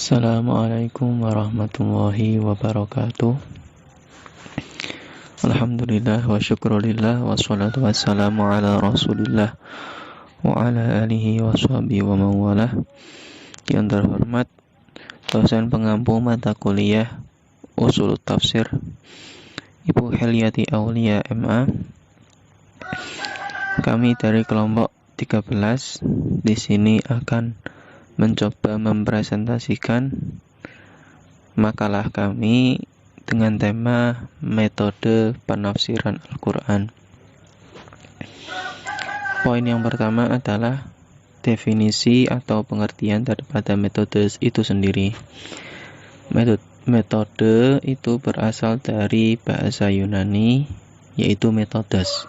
Assalamualaikum warahmatullahi wabarakatuh. Alhamdulillah wa syukrulillah wassalatu wassalamu ala rasulillah wa ala alihi wa sahbihi wa mawalah. Yang terhormat dosen pengampu mata kuliah Usul Tafsir Ibu Heliati Aulia MA. Kami dari kelompok 13 di sini akan mencoba mempresentasikan makalah kami dengan tema metode penafsiran Al-Quran. Poin yang pertama adalah definisi atau pengertian daripada metode itu sendiri. Metode itu berasal dari bahasa Yunani, yaitu metodos,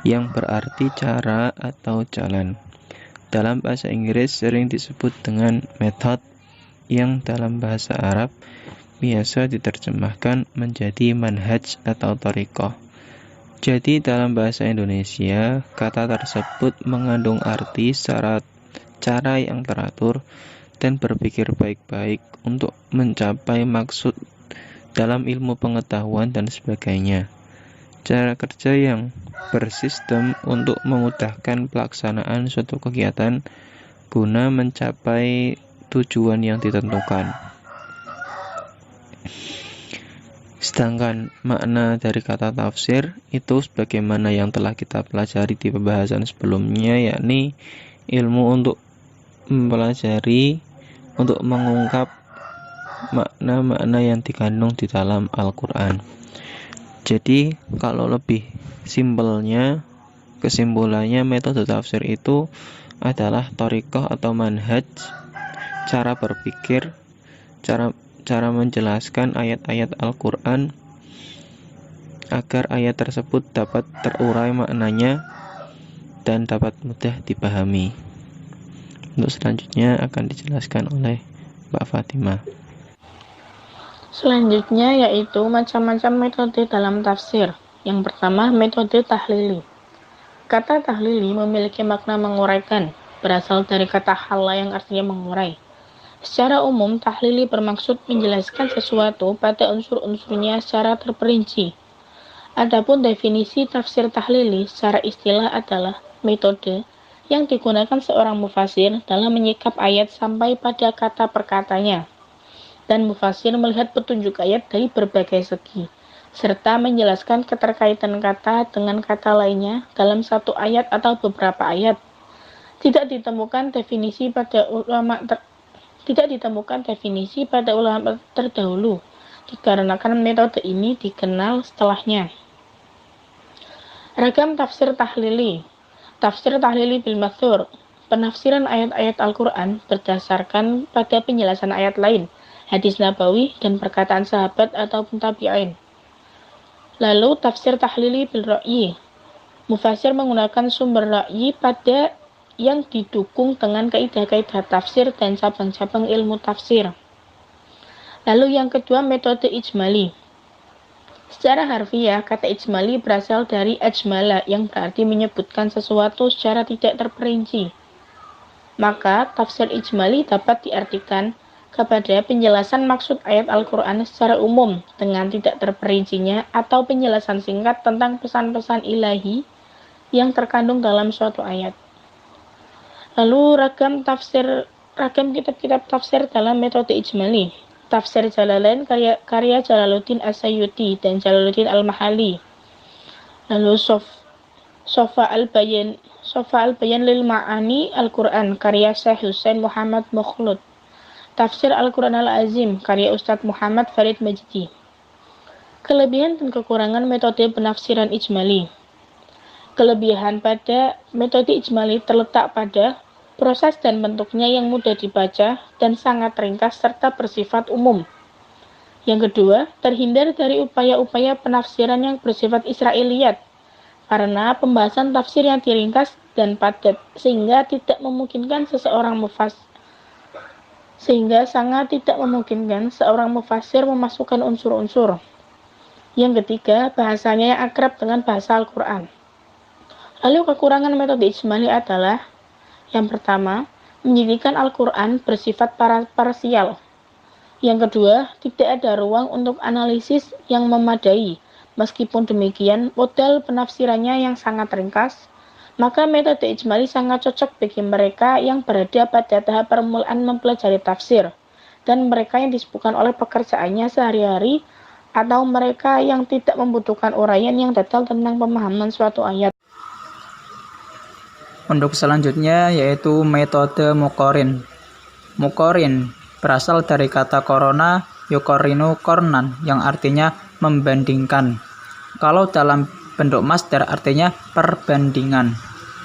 yang berarti cara atau jalan. Dalam bahasa Inggris sering disebut dengan method, yang dalam bahasa Arab biasa diterjemahkan menjadi manhaj atau thariqah. Jadi dalam bahasa Indonesia, kata tersebut mengandung arti secara cara yang teratur dan berpikir baik-baik untuk mencapai maksud dalam ilmu pengetahuan dan sebagainya. Cara kerja yang bersistem untuk memudahkan pelaksanaan suatu kegiatan guna mencapai tujuan yang ditentukan. Sedangkan makna dari kata tafsir itu sebagaimana yang telah kita pelajari di pembahasan sebelumnya, yakni ilmu untuk mempelajari, untuk mengungkap makna-makna yang dikandung di dalam Al-Quran. Jadi kalau lebih simpelnya, kesimpulannya metode tafsir itu adalah thariqah atau manhaj, cara berpikir, cara menjelaskan ayat-ayat Al-Quran agar ayat tersebut dapat terurai maknanya dan dapat mudah dipahami. Untuk selanjutnya akan dijelaskan oleh Mbak Fatimah. Selanjutnya yaitu macam-macam metode dalam tafsir. Yang pertama, metode tahlili. Kata tahlili memiliki makna menguraikan, berasal dari kata halla yang artinya mengurai. Secara umum, tahlili bermaksud menjelaskan sesuatu pada unsur-unsurnya secara terperinci. Adapun definisi tafsir tahlili secara istilah adalah metode yang digunakan seorang mufasir dalam menyikap ayat sampai pada kata per katanya. Dan mufasir melihat petunjuk ayat dari berbagai segi, serta menjelaskan keterkaitan kata dengan kata lainnya dalam satu ayat atau beberapa ayat. Tidak ditemukan definisi pada ulama terdahulu, dikarenakan metode ini dikenal setelahnya. Ragam tafsir tahlili. Tafsir tahlili bil mathur, penafsiran ayat-ayat Al-Quran berdasarkan pada penjelasan ayat lain, hadis nabawi, dan perkataan sahabat ataupun tabi'in. Lalu tafsir tahlili bil ra'yi. Mufasir menggunakan sumber ra'yi pada yang didukung dengan kaidah-kaidah tafsir dan cabang-cabang ilmu tafsir. Lalu yang kedua, metode ijmali. Secara harfiah, kata ijmali berasal dari ajmala yang berarti menyebutkan sesuatu secara tidak terperinci. Maka tafsir ijmali dapat diartikan kepada penjelasan maksud ayat Al-Quran secara umum dengan tidak terperincinya atau penjelasan singkat tentang pesan-pesan ilahi yang terkandung dalam suatu ayat. Lalu ragam kitab-kitab tafsir dalam metode ijmali. Tafsir Jalalain karya Jalaluddin As-Sayyuti dan Jalaluddin Al-Mahali. Lalu Sofa Al-Bayan lil Ma'ani Al-Quran karya Syekh Husain Muhammad Mukhlud. Tafsir Al-Quran Al-Azim karya Ustadz Muhammad Farid Majdi. Kelebihan dan kekurangan metode penafsiran ijmali. Kelebihan pada metode ijmali terletak pada proses dan bentuknya yang mudah dibaca dan sangat ringkas serta bersifat umum. Yang kedua, terhindar dari upaya-upaya penafsiran yang bersifat Israiliyat karena pembahasan tafsir yang diringkas dan padat sehingga sangat tidak memungkinkan seorang mufasir memasukkan unsur-unsur. Yang ketiga, bahasanya yang akrab dengan bahasa Al-Quran. Lalu kekurangan metode ijmali adalah yang pertama, menjadikan Al-Quran bersifat parsial, Yang kedua, tidak ada ruang untuk analisis yang memadai. Meskipun demikian, model penafsirannya yang sangat ringkas, maka metode ijmali sangat cocok bagi mereka yang berada pada tahap permulaan mempelajari tafsir, dan mereka yang disibukkan oleh pekerjaannya sehari-hari, atau mereka yang tidak membutuhkan uraian yang detail tentang pemahaman suatu ayat. Untuk selanjutnya yaitu metode muqorin. Muqorin berasal dari kata korona yukorinu kornan yang artinya membandingkan. Kalau dalam bentuk masdar artinya perbandingan.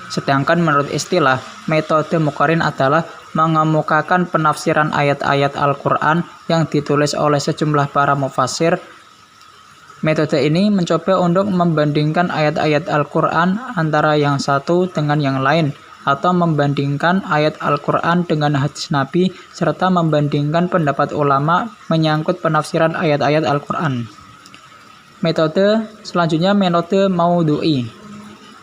Sedangkan menurut istilah, metode muqorin adalah mengemukakan penafsiran ayat-ayat Al-Quran yang ditulis oleh sejumlah para mufassir. Metode ini mencoba untuk membandingkan ayat-ayat Al-Quran antara yang satu dengan yang lain, atau membandingkan ayat Al-Quran dengan hadis Nabi, serta membandingkan pendapat ulama menyangkut penafsiran ayat-ayat Al-Quran. Metode selanjutnya metode maudhu'i.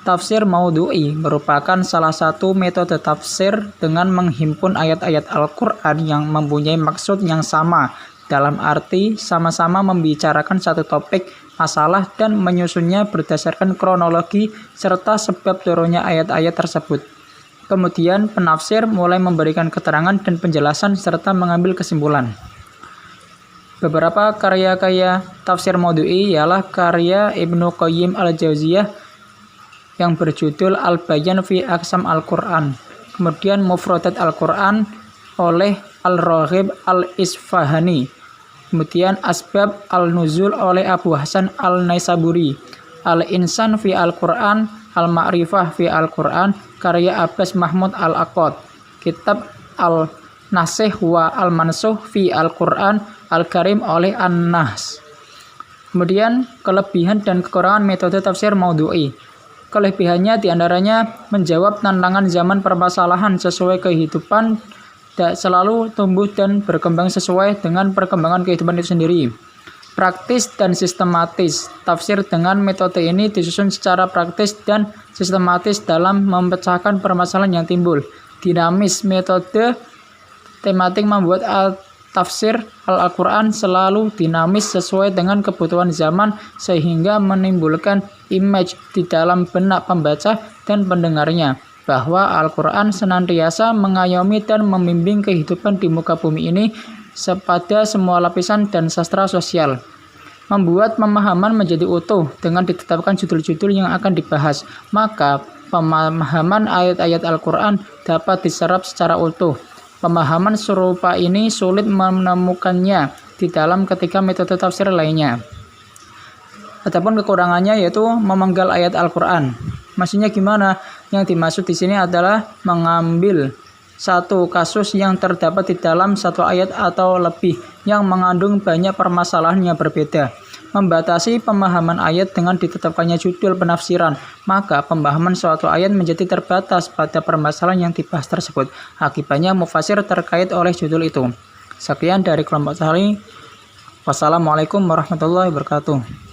Tafsir maudhu'i merupakan salah satu metode tafsir dengan menghimpun ayat-ayat Al-Quran yang mempunyai maksud yang sama, dalam arti sama-sama membicarakan satu topik, masalah, dan menyusunnya berdasarkan kronologi serta sebab turunnya ayat-ayat tersebut. Kemudian penafsir mulai memberikan keterangan dan penjelasan serta mengambil kesimpulan. Beberapa karya-karya tafsir maudhu'i ialah karya Ibnu Qayyim al-Jauziyah yang berjudul Al-Bayan fi Aqsam Al-Quran. Kemudian Mufradat Al-Quran oleh Al-Raghib Al-Isfahani. Kemudian Asbab Al-Nuzul oleh Abu Hasan Al-Naisaburi. Al-Insan fi Al-Quran, Al-Ma'rifah fi Al-Quran, karya Abbas Mahmud Al-Aqad. Kitab Al-Nasih wa Al-Mansuh fi Al-Quran, Al-Karim oleh An-Nas. Kemudian kelebihan dan kekurangan metode tafsir maudhu'i. Kelebihannya diantaranya menjawab tantangan zaman permasalahan sesuai kehidupan, tidak selalu tumbuh dan berkembang sesuai dengan perkembangan kehidupan itu sendiri. Praktis dan sistematis. Tafsir dengan metode ini disusun secara praktis dan sistematis dalam memecahkan permasalahan yang timbul. Dinamis. Metode tematik membuat tafsir Al-Quran selalu dinamis sesuai dengan kebutuhan zaman sehingga menimbulkan image di dalam benak pembaca dan pendengarnya bahwa Al-Quran senantiasa mengayomi dan membimbing kehidupan di muka bumi ini pada semua lapisan dan sastra sosial. Membuat pemahaman menjadi utuh dengan ditetapkan judul-judul yang akan dibahas, maka pemahaman ayat-ayat Al-Quran dapat diserap secara utuh. Pemahaman serupa ini sulit menemukannya di dalam ketiga metode tafsir lainnya. Adapun kekurangannya yaitu memenggal ayat Al-Quran. Maksudnya gimana? Yang dimaksud di sini adalah mengambil satu kasus yang terdapat di dalam satu ayat atau lebih yang mengandung banyak permasalahan yang berbeda. Membatasi pemahaman ayat dengan ditetapkannya judul penafsiran, maka pemahaman suatu ayat menjadi terbatas pada permasalahan yang dibahas tersebut. Akibatnya mufasir terkait oleh judul itu. Sekian dari kelompok Sari. Wassalamualaikum warahmatullahi wabarakatuh.